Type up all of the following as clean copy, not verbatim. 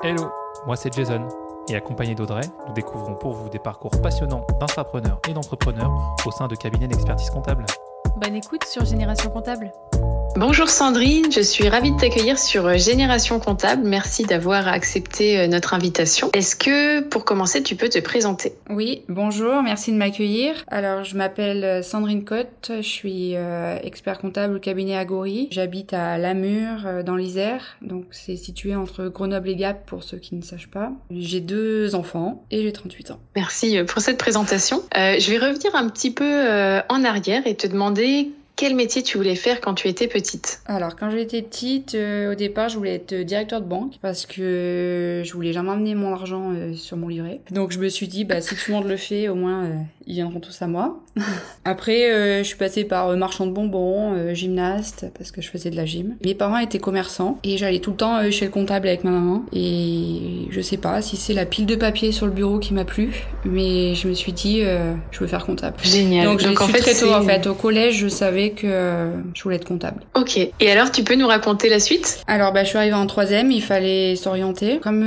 Hello, moi c'est Jason et accompagné d'Audrey, nous découvrons pour vous des parcours passionnants d'intrapreneurs et d'entrepreneurs au sein de cabinets d'expertise comptable. Bonne écoute sur Génération Comptable. Bonjour Sandrine, je suis ravie de t'accueillir sur Génération Comptable. Merci d'avoir accepté notre invitation. Est-ce que, pour commencer, tu peux te présenter ? Oui, bonjour, merci de m'accueillir. Alors, je m'appelle Sandrine Cotte, je suis expert comptable au cabinet Agori. J'habite à Lamure, dans l'Isère, donc c'est situé entre Grenoble et Gap pour ceux qui ne sachent pas. J'ai 2 enfants et j'ai 38 ans. Merci pour cette présentation. Je vais revenir un petit peu en arrière et te demander quel métier tu voulais faire quand tu étais petite ? Alors, quand j'étais petite, au départ, je voulais être directeur de banque parce que je voulais jamais emmener mon argent sur mon livret. Donc, je me suis dit, si tout le monde le fait, au moins, ils viendront tous à moi. Après, je suis passée par marchand de bonbons, gymnaste, parce que je faisais de la gym. Mes parents étaient commerçants et j'allais tout le temps chez le comptable avec ma maman. Et je sais pas si c'est la pile de papier sur le bureau qui m'a plu, mais je me suis dit, je veux faire comptable. Génial. Donc, je l'ai en su fait, très tôt, en fait. Au collège, je savais que je voulais être comptable. Ok. Et alors, tu peux nous raconter la suite ? Alors, je suis arrivée en 3e, il fallait s'orienter. Comme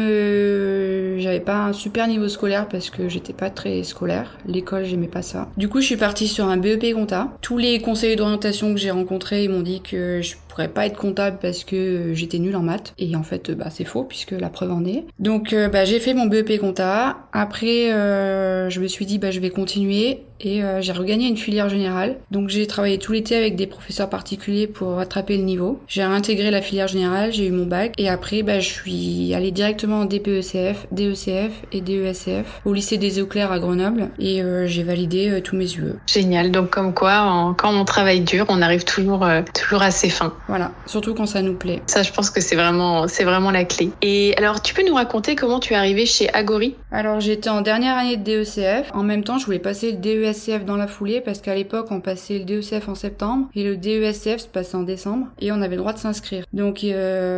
j'avais pas un super niveau scolaire parce que j'étais pas très scolaire, l'école, j'aimais pas ça. Du coup, je suis partie sur un BEP compta. Tous les conseillers d'orientation que j'ai rencontrés, ils m'ont dit que je pourrais pas être comptable parce que j'étais nulle en maths. Et en fait, c'est faux puisque la preuve en est. Donc, j'ai fait mon BEP compta. Après, je me suis dit, je vais continuer. Et j'ai regagné une filière générale. Donc j'ai travaillé tout l'été avec des professeurs particuliers pour rattraper le niveau. J'ai réintégré la filière générale, j'ai eu mon bac. Et après, je suis allée directement en DPECF, DECF et DESCF au lycée des Eaux Claires à Grenoble. Et j'ai validé tous mes UE. Génial. Donc comme quoi, quand on travaille dur, on arrive toujours à ses fins. Voilà. Surtout quand ça nous plaît. Ça, je pense que c'est vraiment la clé. Et alors, tu peux nous raconter comment tu es arrivée chez Agori ? Alors j'étais en dernière année de DECF. En même temps, je voulais passer le DESCF dans la foulée parce qu'à l'époque on passait le DECF en septembre et le DESCF se passait en décembre et on avait le droit de s'inscrire. Donc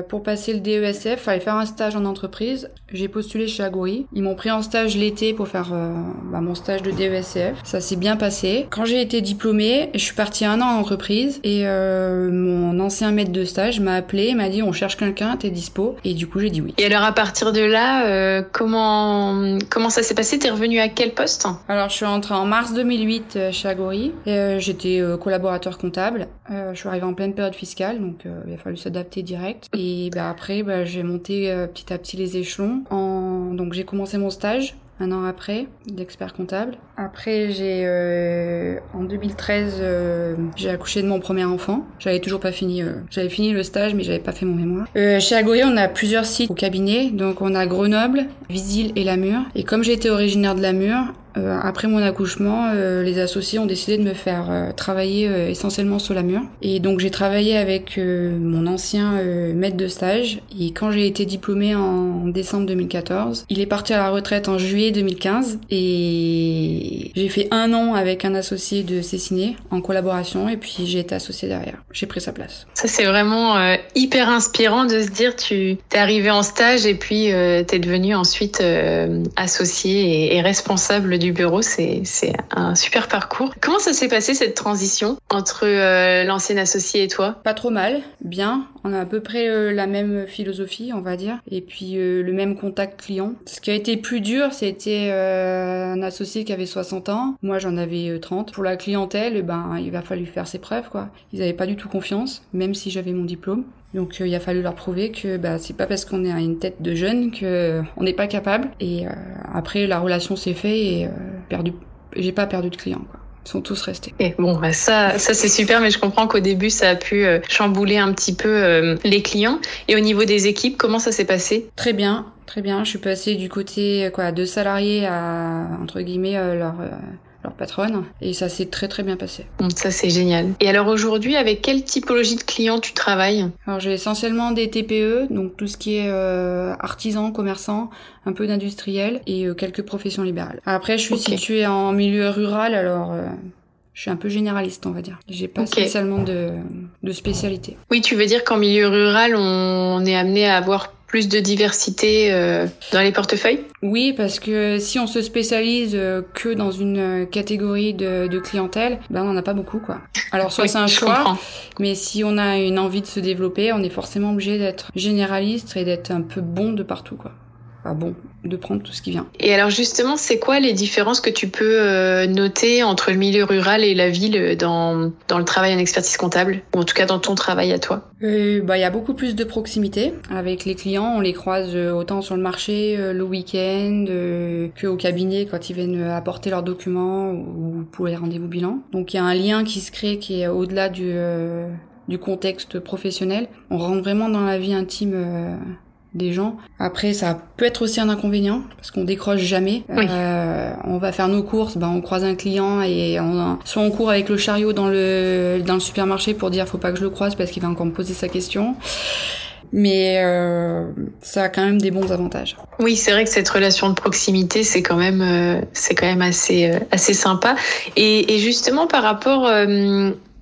pour passer le DESCF, fallait faire un stage en entreprise. J'ai postulé chez Agori. Ils m'ont pris en stage l'été pour faire mon stage de DESCF. Ça s'est bien passé. Quand j'ai été diplômée, je suis partie 1 an en entreprise et mon ancien maître de stage m'a appelé, m'a dit on cherche quelqu'un, t'es dispo? Et du coup j'ai dit oui. Et alors à partir de là, comment ça s'est passé? T'es revenue à quel poste? Alors je suis entrée en mars 2008 chez Agori. J'étais collaborateur comptable. Je suis arrivée en pleine période fiscale, donc il a fallu s'adapter direct. Et après, j'ai monté petit à petit les échelons. Donc j'ai commencé mon stage 1 an après, d'expert comptable. Après, en 2013, j'ai accouché de mon premier enfant. J'avais toujours pas fini. J'avais fini le stage, mais j'avais pas fait mon mémoire. Chez Agori, on a plusieurs sites au cabinet. Donc, on a Grenoble, Visil et Lamure. Et comme j'étais originaire de Lamure, après mon accouchement, les associés ont décidé de me faire travailler essentiellement sur Lamure. Et donc j'ai travaillé avec mon ancien maître de stage. Et quand j'ai été diplômée en décembre 2014, il est parti à la retraite en juillet 2015. Et j'ai fait 1 an avec un associé de Cessiné en collaboration. Et puis j'ai été associée derrière. J'ai pris sa place. Ça c'est vraiment hyper inspirant de se dire tu t'es arrivé en stage et puis t'es devenu ensuite associé et responsable du bureau, c'est un super parcours. Comment ça s'est passé cette transition entre l'ancienne associée et toi? Pas trop mal, bien. On a à peu près la même philosophie, on va dire, et puis le même contact client. Ce qui a été plus dur, c'était un associé qui avait 60 ans. Moi, j'en avais 30. Pour la clientèle, il a fallu faire ses preuves, quoi. Ils avaient pas du tout confiance, même si j'avais mon diplôme. Donc il a fallu leur prouver que c'est pas parce qu'on est à une tête de jeune que on n'est pas capable. Et après la relation s'est faite et j'ai pas perdu de clients, quoi. Ils sont tous restés. Et bon, ça c'est super, mais je comprends qu'au début ça a pu chambouler un petit peu les clients. Et au niveau des équipes, comment ça s'est passé? Très bien, très bien. Je suis passée du côté de salariés à entre guillemets leur patronne, et ça s'est très très bien passé. Ça c'est génial. Et alors aujourd'hui, avec quelle typologie de clients tu travailles? Alors j'ai essentiellement des TPE, donc tout ce qui est artisans, commerçants, un peu d'industriels et quelques professions libérales. Après je suis située en milieu rural, alors je suis un peu généraliste, on va dire. J'ai pas spécialement de spécialité. Oui, tu veux dire qu'en milieu rural, on est amené à avoir plus de diversité dans les portefeuilles? Oui, parce que si on se spécialise que dans une catégorie de clientèle, ben on n'en a pas beaucoup, quoi. Alors soit c'est un choix, mais si on a une envie de se développer, on est forcément obligé d'être généraliste et d'être un peu bon de partout, quoi. Enfin bon, de prendre tout ce qui vient. Et alors justement, c'est quoi les différences que tu peux noter entre le milieu rural et la ville dans le travail en expertise comptable, ou en tout cas dans ton travail à toi? Y a beaucoup plus de proximité avec les clients. On les croise autant sur le marché le week-end qu'au cabinet quand ils viennent apporter leurs documents ou pour les rendez-vous bilan. Donc il y a un lien qui se crée qui est au-delà du contexte professionnel. On rentre vraiment dans la vie intime des gens. Après, ça peut être aussi un inconvénient parce qu'on décroche jamais. Oui. On va faire nos courses, on croise un client et soit on court avec le chariot dans le supermarché pour dire faut pas que je le croise parce qu'il va encore me poser sa question. Mais ça a quand même des bons avantages. Oui, c'est vrai que cette relation de proximité, c'est quand même assez sympa. Et justement par rapport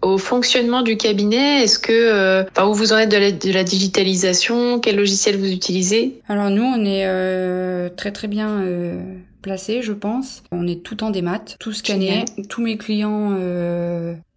au fonctionnement du cabinet, est-ce que où vous en êtes de la digitalisation? Quel logiciel vous utilisez? Alors nous, on est très très bien placé, je pense. On est tout en démat, tout scanné. Génial. Tous mes clients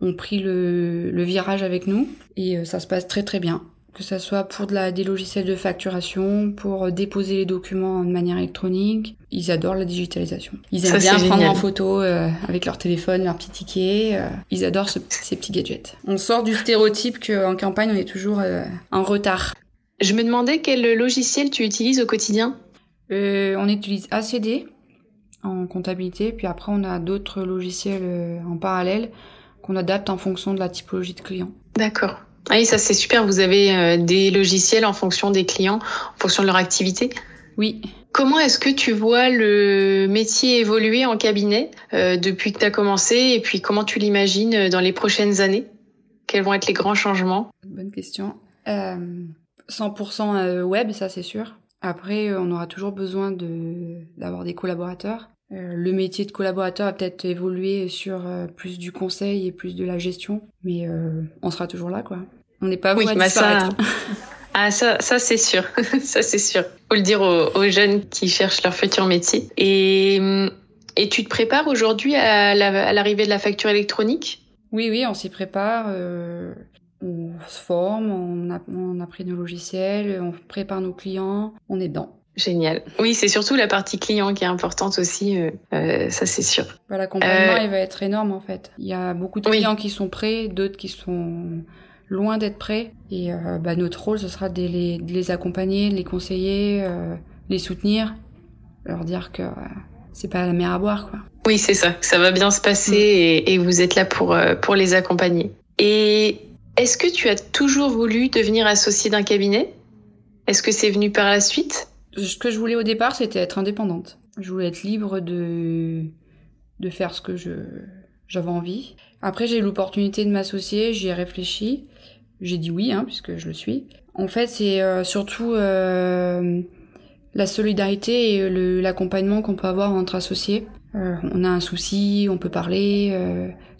ont pris le virage avec nous et ça se passe très très bien. Que ça soit pour des logiciels de facturation, pour déposer les documents de manière électronique. Ils adorent la digitalisation. Ils aiment bien prendre en photo avec leur téléphone, leur petit ticket. Ils adorent ces petits gadgets. On sort du stéréotype qu'en campagne, on est toujours en retard. Je me demandais quel logiciel tu utilises au quotidien? On utilise ACD en comptabilité, puis après on a d'autres logiciels en parallèle qu'on adapte en fonction de la typologie de client. D'accord. Ah oui, ça c'est super, vous avez des logiciels en fonction des clients, en fonction de leur activité? Oui. Comment est-ce que tu vois le métier évoluer en cabinet depuis que tu as commencé et puis comment tu l'imagines dans les prochaines années? Quels vont être les grands changements? Bonne question. 100% web, ça c'est sûr. Après, on aura toujours besoin d'avoir des collaborateurs. Le métier de collaborateur a peut-être évolué sur plus du conseil et plus de la gestion, mais on sera toujours là, quoi. On n'est pas voué à disparaître. Ça c'est sûr. Ça c'est sûr. Faut le dire aux jeunes qui cherchent leur futur métier. Et tu te prépares aujourd'hui à l'arrivée de la facture électronique? Oui, on s'y prépare. On se forme, on a pris nos logiciels, on prépare nos clients, on est dedans. Génial. Oui, c'est surtout la partie client qui est importante aussi, ça c'est sûr. L'accompagnement, il va être énorme en fait. Il y a beaucoup de clients qui sont prêts, d'autres qui sont loin d'être prêts. Et notre rôle, ce sera de les accompagner, de les conseiller, les soutenir, leur dire que c'est pas la mer à boire, quoi. Oui, c'est ça. Ça va bien se passer et vous êtes là pour les accompagner. Et est-ce que tu as toujours voulu devenir associée d'un cabinet? Est-ce que c'est venu par la suite? Ce que je voulais au départ, c'était être indépendante. Je voulais être libre de faire ce que j'avais envie. Après, j'ai eu l'opportunité de m'associer, j'y ai réfléchi. J'ai dit oui, puisque je le suis. En fait, c'est surtout la solidarité et l'accompagnement qu'on peut avoir entre associés. On a un souci, on peut parler,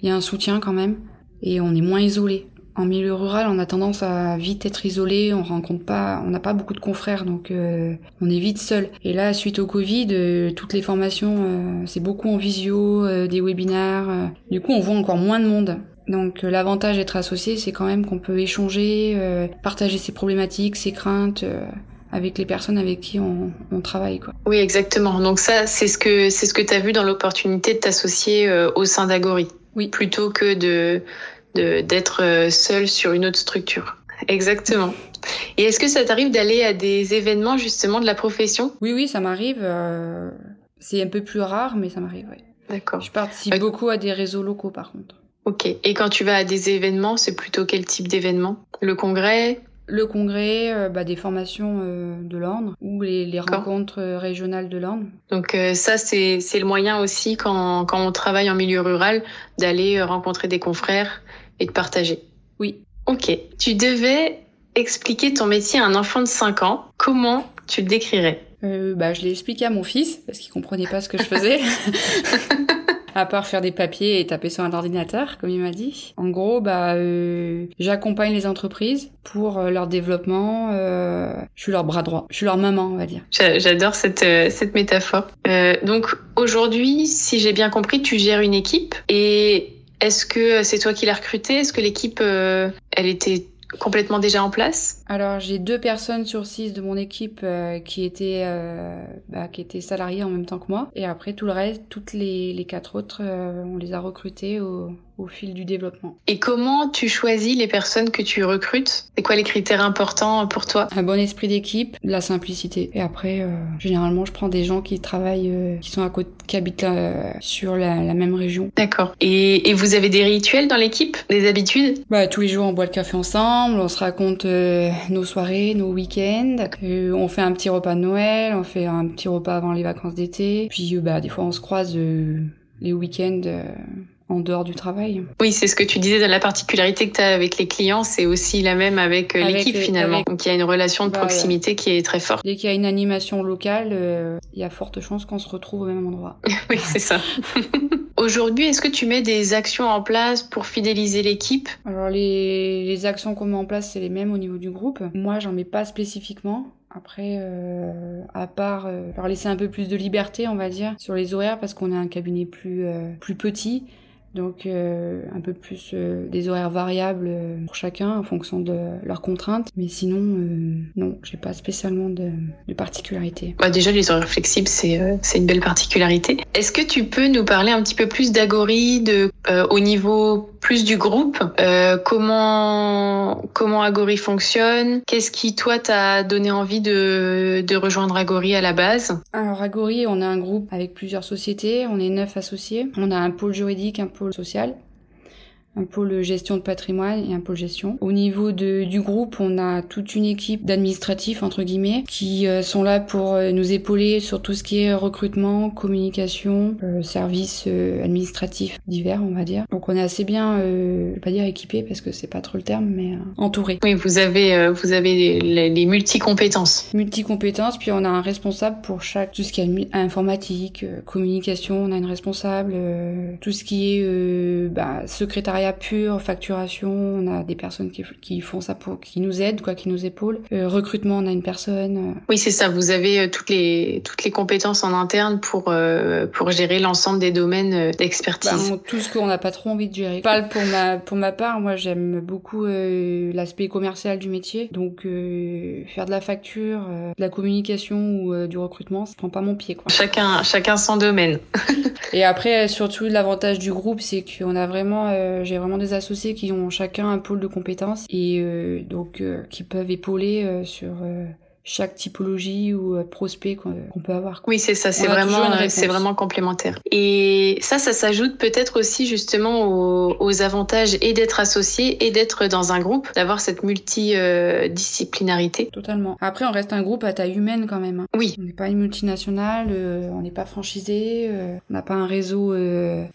il y a un soutien quand même, et on est moins isolé. En milieu rural, on a tendance à vite être isolé, on n'a pas beaucoup de confrères, donc on est vite seul. Et là, suite au Covid, toutes les formations, c'est beaucoup en visio, des webinaires. Du coup, on voit encore moins de monde. Donc l'avantage d'être associé, c'est quand même qu'on peut échanger, partager ses problématiques, ses craintes avec les personnes avec qui on travaille, quoi. Oui, exactement. Donc ça, c'est ce que tu as vu dans l'opportunité de t'associer au sein d'Agori. Oui. Plutôt que d'être seul sur une autre structure. Exactement. Et est-ce que ça t'arrive d'aller à des événements justement de la profession? Oui, ça m'arrive. C'est un peu plus rare, mais ça m'arrive, oui. D'accord. Je participe beaucoup à des réseaux locaux, par contre. Ok. Et quand tu vas à des événements, c'est plutôt quel type d'événement? Le congrès? Le congrès, des formations de l'ordre ou les rencontres régionales de l'ordre. Donc ça, c'est le moyen aussi quand on travaille en milieu rural d'aller rencontrer des confrères et de partager. Oui. Ok. Tu devais expliquer ton métier à un enfant de 5 ans. Comment tu le décrirais? Je l'ai expliqué à mon fils parce qu'il comprenait pas ce que je faisais. À part faire des papiers et taper sur un ordinateur, comme il m'a dit. En gros, j'accompagne les entreprises pour leur développement. Je suis leur bras droit. Je suis leur maman, on va dire. J'adore cette métaphore. Donc aujourd'hui, si j'ai bien compris, tu gères une équipe. Et est-ce que c'est toi qui l'as recrutée? Est-ce que l'équipe, elle était complètement déjà en place? Alors j'ai 2 personnes sur 6 de mon équipe qui étaient salariées en même temps que moi. Et après tout le reste, toutes les 4 autres, on les a recrutées au fil du développement. Et comment tu choisis les personnes que tu recrutes? C'est quoi les critères importants pour toi? Un bon esprit d'équipe, de la simplicité. Et après, généralement, je prends des gens qui travaillent, qui habitent sur la même région. D'accord. Et vous avez des rituels dans l'équipe? Des habitudes? Tous les jours, on boit le café ensemble, on se raconte nos soirées, nos week-ends. On fait un petit repas de Noël, on fait un petit repas avant les vacances d'été. Puis, des fois, on se croise les week-ends en dehors du travail. Oui, c'est ce que tu disais, la particularité que tu as avec les clients, c'est aussi la même avec l'équipe finalement. Donc il y a une relation de proximité qui est très forte. Dès qu'il y a une animation locale, il y a forte chance qu'on se retrouve au même endroit. Oui, c'est ça. Aujourd'hui, est-ce que tu mets des actions en place pour fidéliser l'équipe? Alors les actions qu'on met en place, c'est les mêmes au niveau du groupe. Moi, j'en mets pas spécifiquement. Après, à part leur laisser un peu plus de liberté, on va dire, sur les horaires, parce qu'on a un cabinet plus petit. Donc un peu plus des horaires variables pour chacun en fonction de leurs contraintes. Mais sinon, non, j'ai pas spécialement de particularité. Déjà, les horaires flexibles, c'est une belle particularité. Est-ce que tu peux nous parler un petit peu plus d'Agory, au niveau plus du groupe? Comment Agory fonctionne? Qu'est-ce qui, toi, t'a donné envie de rejoindre Agory à la base? Alors Agory, on a un groupe avec plusieurs sociétés. On est 9 associés. On a un pôle juridique, un pôle social, un pôle gestion de patrimoine et un pôle gestion. Au niveau du groupe, on a toute une équipe d'administratifs, entre guillemets, qui sont là pour nous épauler sur tout ce qui est recrutement, communication, services administratifs divers, on va dire. Donc on est assez bien, je vais pas dire équipé parce que c'est pas trop le terme, mais entouré. Oui, vous avez les multi-compétences. Multi-compétences, puis on a un responsable pour tout ce qui est informatique, communication, on a une responsable, tout ce qui est secrétariat pur, facturation, on a des personnes qui font ça qui nous aident, qui nous épaulent. Recrutement, on a une personne. Oui, c'est ça. Vous avez toutes les compétences en interne pour gérer l'ensemble des domaines d'expertise. Tout ce qu'on n'a pas trop envie de gérer. Je parle pour ma part, moi j'aime beaucoup l'aspect commercial du métier. Donc faire de la facture, de la communication ou du recrutement, ça prend pas mon pied, quoi. Chacun son domaine. Et après, surtout l'avantage du groupe, c'est qu'on a vraiment j'ai vraiment des associés qui ont chacun un pôle de compétences et qui peuvent épauler sur chaque typologie ou prospect qu'on peut avoir. Oui, c'est ça, c'est vraiment complémentaire. Et ça s'ajoute peut-être aussi justement aux avantages et d'être associé et d'être dans un groupe, d'avoir cette multidisciplinarité. Totalement. Après, on reste un groupe à taille humaine quand même. Oui. On n'est pas une multinationale, on n'est pas franchisé, on n'a pas un réseau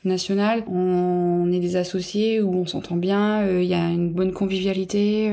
national. On est des associés où on s'entend bien, il y a une bonne convivialité,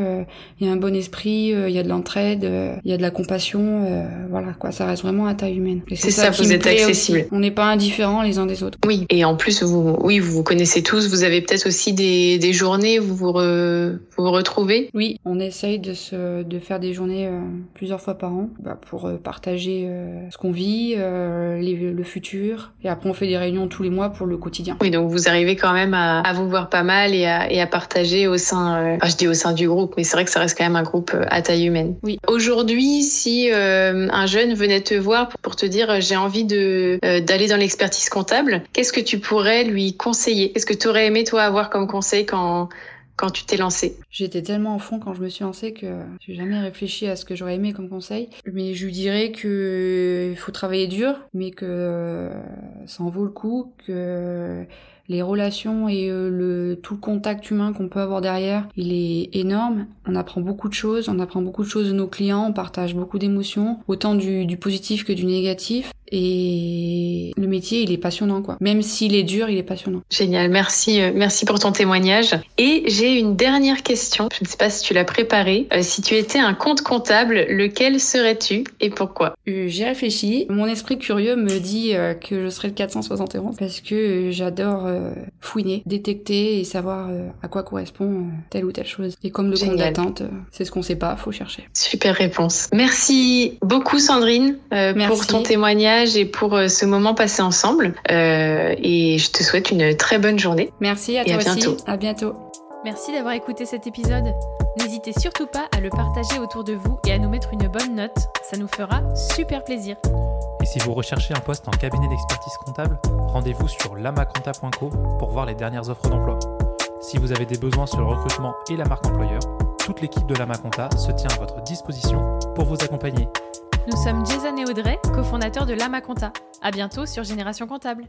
il y a un bon esprit, il y a de l'entraide, il y a de la compassion, voilà quoi, ça reste vraiment à taille humaine. C'est ça, vous êtes accessible. Aussi. On n'est pas indifférents les uns des autres. Oui, et en plus vous vous connaissez tous, vous avez peut-être aussi des journées où vous retrouvez. Oui, on essaye de faire des journées plusieurs fois par an pour partager ce qu'on vit, le futur, et après on fait des réunions tous les mois pour le quotidien. Oui, donc vous arrivez quand même à vous voir pas mal et à partager au sein, je dis au sein du groupe, mais c'est vrai que ça reste quand même un groupe à taille humaine. Oui. Aujourd'hui, si un jeune venait te voir pour te dire j'ai envie d'aller dans l'expertise comptable, qu'est-ce que tu pourrais lui conseiller? Qu'est-ce que tu aurais aimé toi avoir comme conseil quand tu t'es lancée? J'étais tellement en fond quand je me suis lancée que j'ai jamais réfléchi à ce que j'aurais aimé comme conseil. Mais je lui dirais que il faut travailler dur, mais que ça en vaut le coup, que les relations et tout le contact humain qu'on peut avoir derrière, il est énorme. On apprend beaucoup de choses de nos clients, on partage beaucoup d'émotions, autant du positif que du négatif. Et le métier, il est passionnant, quoi. Même s'il est dur, il est passionnant. Génial, merci pour ton témoignage. Et j'ai une dernière question. Je ne sais pas si tu l'as préparée. Si tu étais un compte comptable, lequel serais-tu et pourquoi ? J'ai réfléchi. Mon esprit curieux me dit que je serais le 471 parce que j'adore fouiner, détecter et savoir à quoi correspond telle ou telle chose. Et comme le compte d'attente, c'est ce qu'on sait pas, faut chercher. Super réponse. Merci beaucoup Sandrine pour ton témoignage et pour ce moment passé ensemble. Et je te souhaite une très bonne journée. Merci à toi aussi. Bientôt. À bientôt. Merci d'avoir écouté cet épisode. N'hésitez surtout pas à le partager autour de vous et à nous mettre une bonne note. Ça nous fera super plaisir. Et si vous recherchez un poste en cabinet d'expertise comptable, rendez-vous sur lamaconta.co pour voir les dernières offres d'emploi. Si vous avez des besoins sur le recrutement et la marque employeur, toute l'équipe de Lamaconta se tient à votre disposition pour vous accompagner. Nous sommes Jason et Audrey, cofondateurs de Lamaconta. À bientôt sur Génération Comptable.